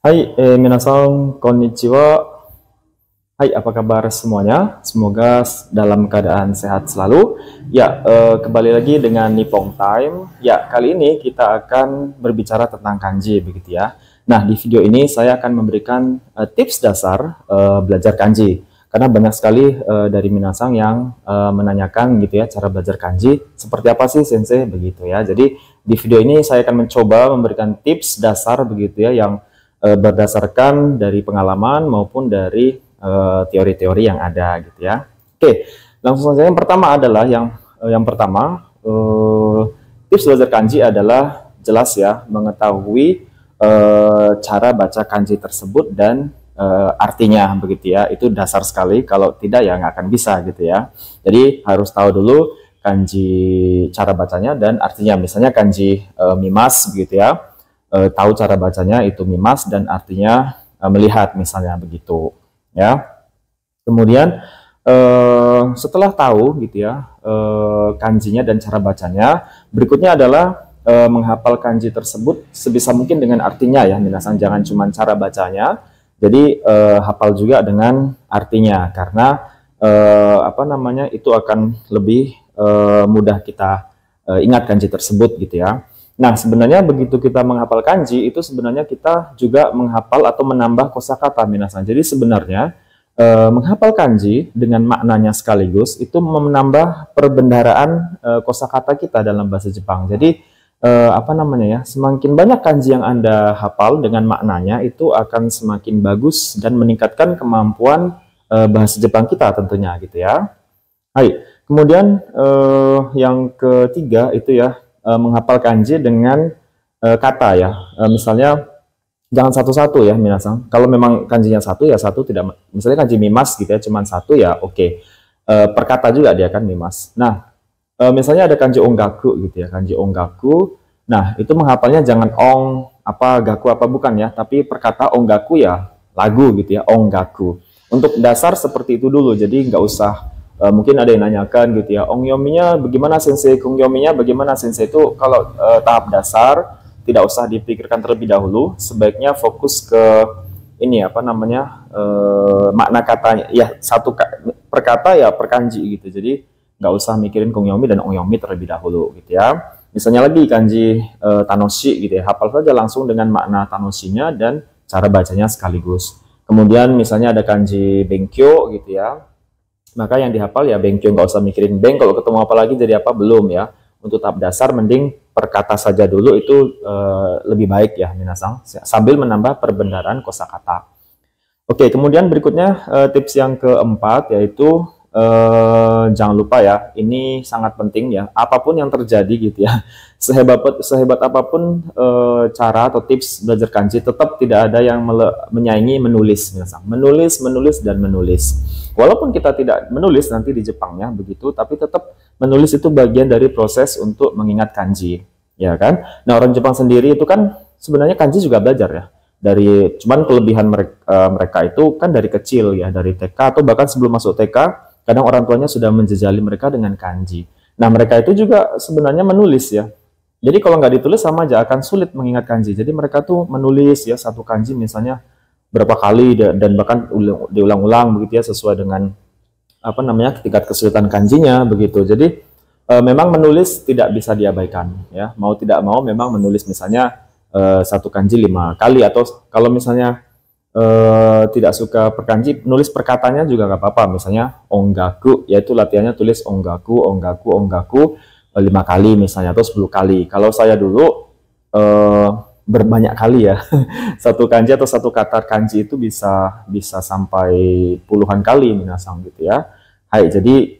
Hai, minasan, konnichiwa. Hai, apa kabar semuanya? Semoga dalam keadaan sehat selalu. Ya, kembali lagi dengan Nippon Time. Ya, kali ini kita akan berbicara tentang kanji, begitu ya. Nah, di video ini saya akan memberikan tips dasar belajar kanji. Karena banyak sekali dari minasan yang menanyakan gitu ya, cara belajar kanji. Seperti apa sih, Sensei? Begitu ya. Jadi, di video ini saya akan mencoba memberikan tips dasar begitu ya, yang berdasarkan dari pengalaman maupun dari teori-teori yang ada gitu ya. Oke, langsung saja. Yang pertama adalah yang pertama tips belajar kanji adalah jelas ya, mengetahui cara baca kanji tersebut dan artinya begitu ya. Itu dasar sekali, kalau tidak ya nggak akan bisa gitu ya. Jadi harus tahu dulu kanji, cara bacanya dan artinya. Misalnya kanji mimas begitu ya, tahu cara bacanya itu mimas dan artinya melihat misalnya begitu ya. Kemudian setelah tahu gitu ya kanjinya dan cara bacanya, berikutnya adalah menghafal kanji tersebut sebisa mungkin dengan artinya ya minasan. Jangan cuma cara bacanya, jadi hafal juga dengan artinya, karena apa namanya, itu akan lebih mudah kita ingat kanji tersebut gitu ya. Nah, sebenarnya begitu kita menghafal kanji, itu sebenarnya kita juga menghafal atau menambah kosakata minasan. Jadi sebenarnya menghafal kanji dengan maknanya sekaligus itu menambah perbendaharaan kosakata kita dalam bahasa Jepang. Jadi apa namanya ya, semakin banyak kanji yang Anda hafal dengan maknanya, itu akan semakin bagus dan meningkatkan kemampuan bahasa Jepang kita tentunya gitu ya. Hai. Kemudian yang ketiga itu ya, menghafal kanji dengan kata ya. Misalnya jangan satu-satu ya minasan. Kalau memang kanjinya satu ya satu, tidak. Misalnya kanji mimas gitu ya, cuman satu ya oke. Per kata juga dia kan mimas. Nah, misalnya ada kanji onggaku gitu ya, kanji onggaku. Nah, itu menghafalnya jangan ong apa gaku apa bukan ya, tapi per kata onggaku ya lagu gitu ya, onggaku. Untuk dasar seperti itu dulu. Jadi nggak usah mungkin ada yang nanyakan gitu ya, ongyominya bagaimana Sensei, kongyominya bagaimana Sensei. Itu kalau tahap dasar tidak usah dipikirkan terlebih dahulu. Sebaiknya fokus ke ini apa namanya, makna katanya ya, satu per kata ya per kanji gitu. Jadi nggak usah mikirin kongyomi dan ongyomi terlebih dahulu gitu ya. Misalnya lagi kanji tanoshi gitu ya, hafal saja langsung dengan makna tanoshinya dan cara bacanya sekaligus. Kemudian misalnya ada kanji benkyo gitu ya, maka yang dihafal ya benkyo, nggak usah mikirin beng kalau ketemu apa lagi jadi apa, belum ya. Untuk tahap dasar mending perkata saja dulu, itu lebih baik ya minasang, sambil menambah perbendaharaan kosakata. Oke, kemudian berikutnya tips yang keempat yaitu jangan lupa ya, ini sangat penting ya, apapun yang terjadi gitu ya, sehebat apapun cara atau tips belajar kanji, tetap tidak ada yang menyaingi menulis minasang. Menulis dan menulis. Walaupun kita tidak menulis nanti di Jepang ya begitu, tapi tetap menulis itu bagian dari proses untuk mengingat kanji, ya kan? Nah, orang Jepang sendiri itu kan sebenarnya kanji juga belajar ya. Cuman kelebihan mereka itu kan dari kecil ya, dari TK atau bahkan sebelum masuk TK, kadang orang tuanya sudah menjejali mereka dengan kanji. Nah, mereka itu juga sebenarnya menulis ya. Jadi kalau nggak ditulis sama aja akan sulit mengingat kanji. Jadi mereka tuh menulis ya satu kanji misalnya berapa kali dan bahkan diulang-ulang begitu ya, sesuai dengan apa namanya tingkat kesulitan kanjinya begitu. Jadi memang menulis tidak bisa diabaikan ya, mau tidak mau memang menulis. Misalnya satu kanji 5 kali, atau kalau misalnya tidak suka per kanji, nulis perkatanya juga nggak apa-apa. Misalnya onggaku, yaitu latihannya tulis onggaku 5 kali misalnya, atau 10 kali. Kalau saya dulu berbanyak kali ya, satu kanji atau satu kata kanji itu bisa sampai puluhan kali minasang gitu ya. Hai, jadi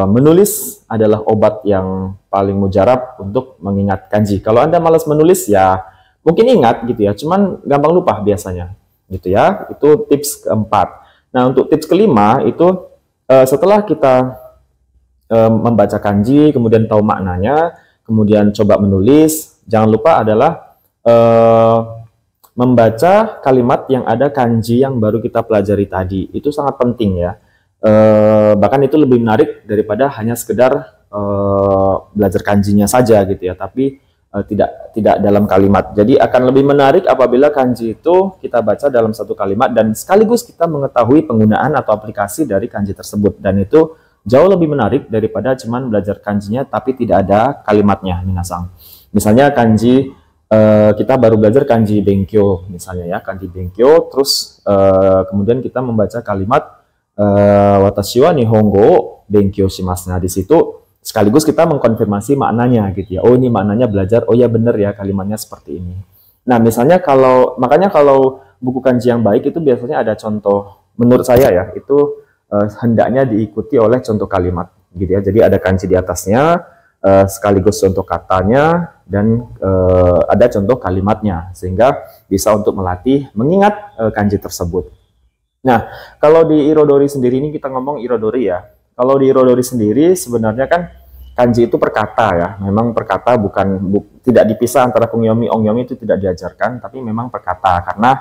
menulis adalah obat yang paling mujarab untuk mengingat kanji. Kalau Anda malas menulis ya mungkin ingat gitu ya, cuman gampang lupa biasanya gitu ya. Itu tips keempat. Nah, untuk tips kelima itu setelah kita membaca kanji, kemudian tahu maknanya, kemudian coba menulis, jangan lupa adalah membaca kalimat yang ada kanji yang baru kita pelajari tadi. Itu sangat penting ya. Bahkan itu lebih menarik daripada hanya sekedar belajar kanjinya saja gitu ya. Tapi tidak dalam kalimat. Jadi akan lebih menarik apabila kanji itu kita baca dalam satu kalimat dan sekaligus kita mengetahui penggunaan atau aplikasi dari kanji tersebut, dan itu jauh lebih menarik daripada cuman belajar kanjinya tapi tidak ada kalimatnya, minasang. Misalnya kanji kita baru belajar kanji benkyo misalnya ya, kanji benkyo, terus kemudian kita membaca kalimat watashi wa nihongo benkyo shimasu. Nah, di situ sekaligus kita mengkonfirmasi maknanya gitu ya. Oh, ini maknanya belajar. Oh ya, benar ya, kalimatnya seperti ini. Nah, misalnya makanya kalau buku kanji yang baik itu biasanya ada contoh, menurut saya ya, itu hendaknya diikuti oleh contoh kalimat gitu ya. Jadi ada kanji di atasnya, sekaligus contoh katanya, dan ada contoh kalimatnya, sehingga bisa untuk melatih mengingat kanji tersebut. Nah, kalau di Irodori sendiri ini kita ngomong Irodori ya. Kalau di Irodori sendiri sebenarnya kan kanji itu perkata ya, memang perkata, tidak dipisah antara kungyomi, ongyomi, itu tidak diajarkan, tapi memang perkata, karena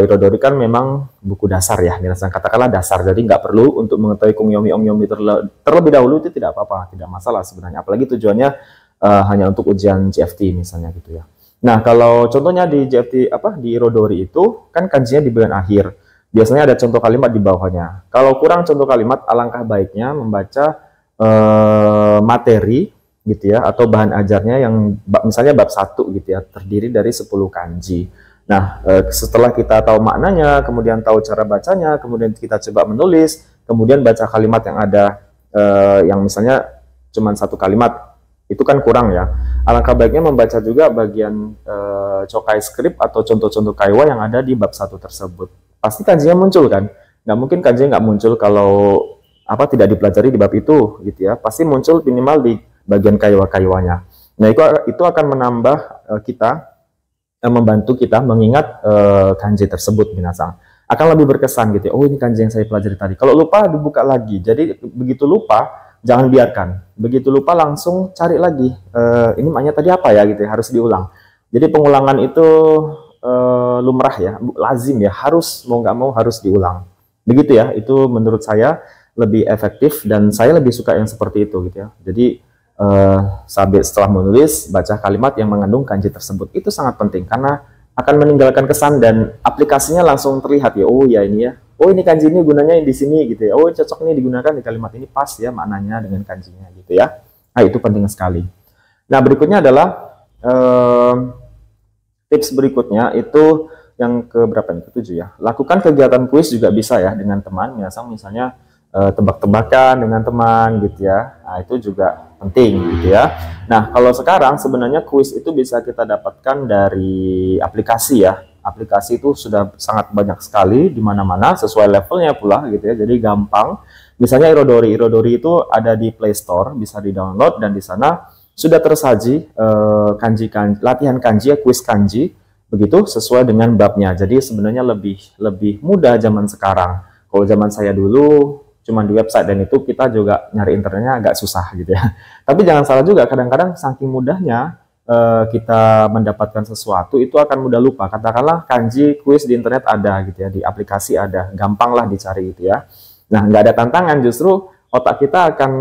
Irodori kan memang buku dasar ya, katakanlah dasar, jadi nggak perlu untuk mengetahui kungyomi, ongyomi terlebih dahulu, itu tidak apa-apa, tidak masalah sebenarnya, apalagi tujuannya hanya untuk ujian GFT misalnya gitu ya. Nah, kalau contohnya di GFT di Irodori itu kan kanjinya di bagian akhir. Biasanya ada contoh kalimat di bawahnya. Kalau kurang contoh kalimat, alangkah baiknya membaca materi gitu ya, atau bahan ajarnya yang misalnya bab 1 gitu ya, terdiri dari 10 kanji. Nah, setelah kita tahu maknanya, kemudian tahu cara bacanya, kemudian kita coba menulis, kemudian baca kalimat yang ada yang misalnya cuma 1 kalimat, itu kan kurang ya. Alangkah baiknya membaca juga bagian chokai script atau contoh-contoh kaiwa yang ada di bab 1 tersebut. Pasti kanjinya muncul kan? Nggak mungkin kanjinya nggak muncul kalau tidak dipelajari di bab itu gitu ya. Pasti muncul minimal di bagian kaiwa-kaiwanya. Nah, itu akan menambah membantu kita mengingat kanji tersebut, minasang. Akan lebih berkesan gitu ya. Oh, ini kanji yang saya pelajari tadi. Kalau lupa, dibuka lagi. Jadi begitu lupa, jangan biarkan. Begitu lupa langsung cari lagi. Ini maknanya tadi apa ya gitu ya, harus diulang. Jadi pengulangan itu lumrah ya, lazim ya, harus mau nggak mau harus diulang. Begitu ya, itu menurut saya lebih efektif dan saya lebih suka yang seperti itu gitu ya. Jadi setelah menulis, baca kalimat yang mengandung kanji tersebut, itu sangat penting karena akan meninggalkan kesan dan aplikasinya langsung terlihat ya. Oh ya, ini ya, oh ini kanji ini gunanya di sini gitu ya. Oh, cocok nih digunakan di kalimat ini, pas ya maknanya dengan kanjinya gitu ya. Nah, itu penting sekali. Nah, berikutnya adalah tips berikutnya itu yang ke berapa nih? Ke-7 ya. Lakukan kegiatan kuis juga bisa ya dengan teman, misalnya tebak-tebakan dengan teman gitu ya. Nah, itu juga penting gitu ya. Nah, kalau sekarang sebenarnya kuis itu bisa kita dapatkan dari aplikasi ya. Aplikasi itu sudah sangat banyak sekali di mana-mana sesuai levelnya pula gitu ya. Jadi gampang. Misalnya Irodori itu ada di Play Store, bisa di-download, dan di sana sudah tersaji latihan kanji ya, kuis kanji begitu sesuai dengan babnya. Jadi sebenarnya lebih mudah zaman sekarang. Kalau zaman saya dulu cuma di website, dan itu kita juga nyari internetnya agak susah gitu ya. Tapi jangan salah juga, kadang-kadang saking mudahnya kita mendapatkan sesuatu itu akan mudah lupa. Katakanlah kanji kuis di internet ada gitu ya, di aplikasi ada, gampang lah dicari gitu ya. Nah, nggak ada tantangan, justru otak kita akan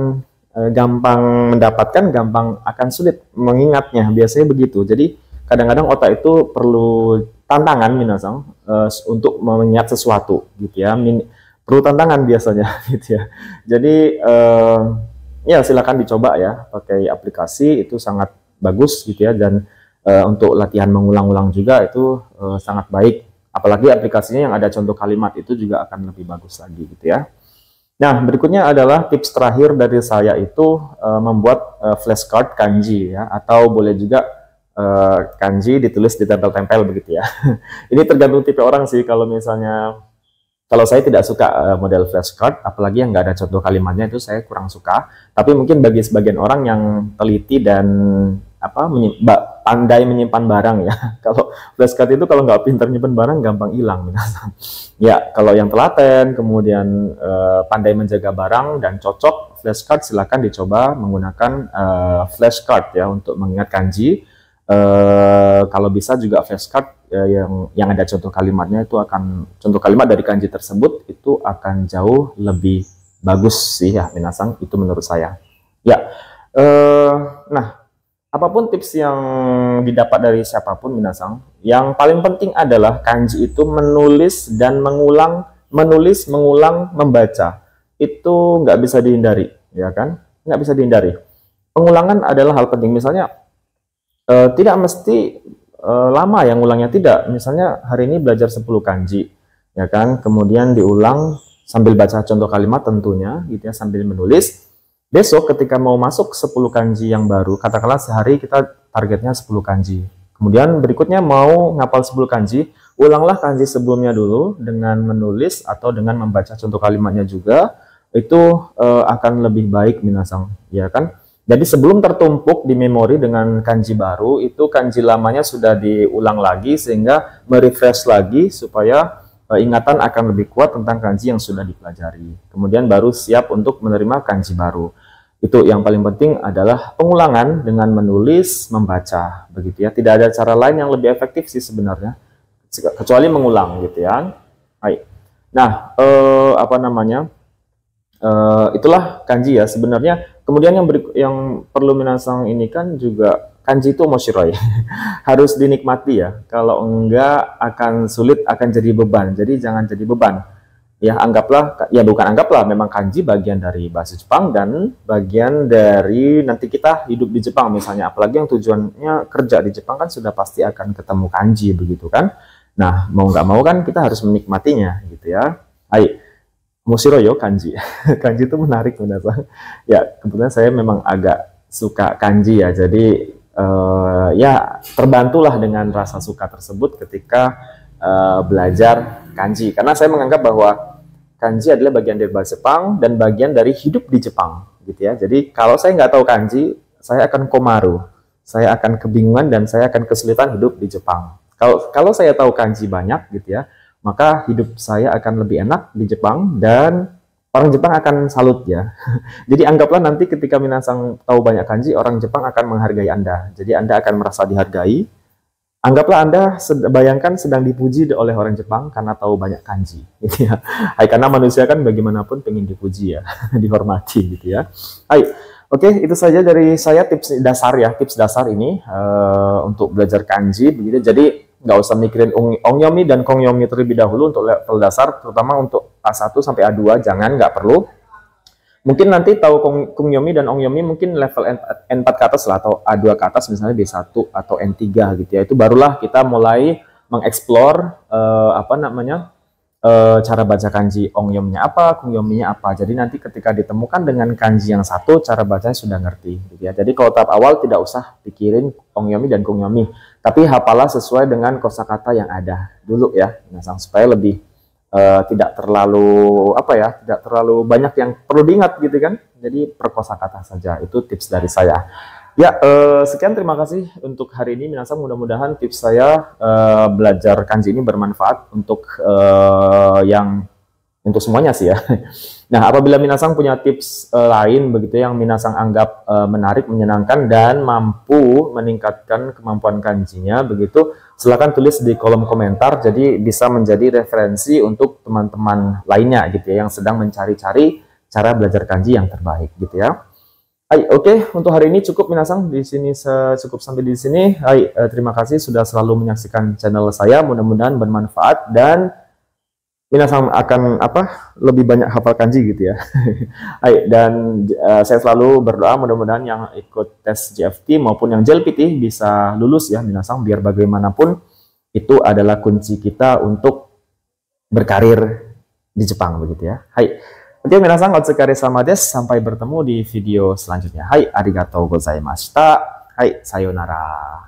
gampang mendapatkan, gampang akan sulit mengingatnya, biasanya begitu. Jadi kadang-kadang otak itu perlu tantangan minasang untuk mengingat sesuatu gitu ya, perlu tantangan biasanya gitu ya. Jadi ya silakan dicoba ya, pakai aplikasi itu sangat bagus gitu ya, dan untuk latihan mengulang-ulang juga itu sangat baik, apalagi aplikasinya yang ada contoh kalimat itu juga akan lebih bagus lagi gitu ya. Nah, berikutnya adalah tips terakhir dari saya itu membuat flashcard kanji ya, atau boleh juga kanji ditulis di tempel-tempel begitu ya. Ini tergantung tipe orang sih. Kalau saya tidak suka model flashcard, apalagi yang nggak ada contoh kalimatnya, itu saya kurang suka. Tapi mungkin bagi sebagian orang yang teliti dan pandai menyimpan barang ya. Kalau flashcard itu kalau nggak pintar nyimpan barang gampang hilang. Ya, kalau yang telaten, kemudian pandai menjaga barang dan cocok flashcard, silakan dicoba menggunakan flashcard ya untuk mengingat kanji. Kalau bisa juga flashcard yang ada contoh kalimatnya, contoh kalimat dari kanji tersebut itu akan jauh lebih bagus sih ya minasang, itu menurut saya. Ya, nah apapun tips yang didapat dari siapapun minasang, yang paling penting adalah kanji itu menulis dan mengulang, menulis, mengulang, membaca. Itu nggak bisa dihindari, ya kan? Nggak bisa dihindari. Pengulangan adalah hal penting. Misalnya, tidak mesti lama yang ulangnya, tidak. Misalnya hari ini belajar 10 kanji, ya kan? Kemudian diulang sambil baca contoh kalimat tentunya, gitu ya, sambil menulis. Besok ketika mau masuk 10 kanji yang baru, katakanlah sehari kita targetnya 10 kanji. Kemudian berikutnya mau ngapal 10 kanji, ulanglah kanji sebelumnya dulu dengan menulis atau dengan membaca contoh kalimatnya juga. Itu akan lebih baik minasang, ya kan? Jadi sebelum tertumpuk di memori dengan kanji baru, itu kanji lamanya sudah diulang lagi sehingga merefresh lagi supaya ingatan akan lebih kuat tentang kanji yang sudah dipelajari. Kemudian baru siap untuk menerima kanji baru. Itu yang paling penting adalah pengulangan dengan menulis, membaca, begitu ya. Tidak ada cara lain yang lebih efektif sih sebenarnya, kecuali mengulang, gitu ya. Baik. Nah, apa namanya? Itulah kanji ya sebenarnya. Kemudian yang perlu minasang ini kan juga kanji itu moshiroi. Harus dinikmati ya. Kalau enggak akan sulit, akan jadi beban. Jadi jangan jadi beban. Ya anggaplah, ya bukan anggaplah, memang kanji bagian dari bahasa Jepang dan bagian dari nanti kita hidup di Jepang misalnya, apalagi yang tujuannya kerja di Jepang kan sudah pasti akan ketemu kanji begitu kan. Nah mau nggak mau kan kita harus menikmatinya gitu ya. Hai, Mushiroyo kanji. Kanji itu menarik benar. Ya kebetulan saya memang agak suka kanji ya, jadi ya terbantulah dengan rasa suka tersebut ketika belajar kanji, karena saya menganggap bahwa kanji adalah bagian dari bahasa Jepang dan bagian dari hidup di Jepang, gitu ya. Jadi kalau saya nggak tahu kanji, saya akan komaru, saya akan kebingungan dan saya akan kesulitan hidup di Jepang. Kalau saya tahu kanji banyak, gitu ya, maka hidup saya akan lebih enak di Jepang dan orang Jepang akan salut ya. Jadi anggaplah nanti ketika minasang tahu banyak kanji, orang Jepang akan menghargai Anda. Jadi Anda akan merasa dihargai. Anggaplah Anda bayangkan sedang dipuji oleh orang Jepang karena tahu banyak kanji, gitu ya. Hai, karena manusia kan bagaimanapun pengen dipuji ya, dihormati, gitu ya. Hai, oke, itu saja dari saya tips dasar ya, tips dasar ini untuk belajar kanji, begitu. Jadi nggak usah mikirin ongyomi dan kongyomi terlebih dahulu untuk level dasar, terutama untuk A1 sampai A2, jangan, nggak perlu. Mungkin nanti tahu kungyomi dan ongyomi mungkin level N4 ke atas lah, atau A2 ke atas misalnya B1 atau N3 gitu ya. Itu barulah kita mulai mengeksplor apa namanya, cara baca kanji ongyominya apa, kungyominya apa. Jadi nanti ketika ditemukan dengan kanji yang satu, cara bacanya sudah ngerti gitu ya. Jadi kalau tahap awal tidak usah pikirin ongyomi dan kungyomi, tapi hafalah sesuai dengan kosakata yang ada dulu ya, supaya lebih tidak terlalu apa ya, tidak terlalu banyak yang perlu diingat gitu kan. Jadi perkosakata saja, itu tips dari saya. Ya, sekian, terima kasih untuk hari ini minasang. Mudah-mudahan tips saya belajar kanji ini bermanfaat untuk untuk semuanya sih ya. Nah, apabila minasang punya tips lain begitu yang minasang anggap menarik, menyenangkan dan mampu meningkatkan kemampuan kanjinya begitu, silakan tulis di kolom komentar, jadi bisa menjadi referensi untuk teman-teman lainnya gitu ya yang sedang mencari-cari cara belajar kanji yang terbaik gitu ya. Hai, oke, untuk hari ini cukup minasang, di sini cukup sampai di sini. Hai, terima kasih sudah selalu menyaksikan channel saya, mudah-mudahan bermanfaat dan minasang akan lebih banyak hafal kanji gitu ya. Hai, dan saya selalu berdoa mudah-mudahan yang ikut tes JFT maupun yang JLPT bisa lulus ya minasang, biar bagaimanapun itu adalah kunci kita untuk berkarir di Jepang begitu ya. Hai, oke minasang, otsukare sama desu, sampai bertemu di video selanjutnya. Hai, arigatou gozaimashita. Hai, sayonara.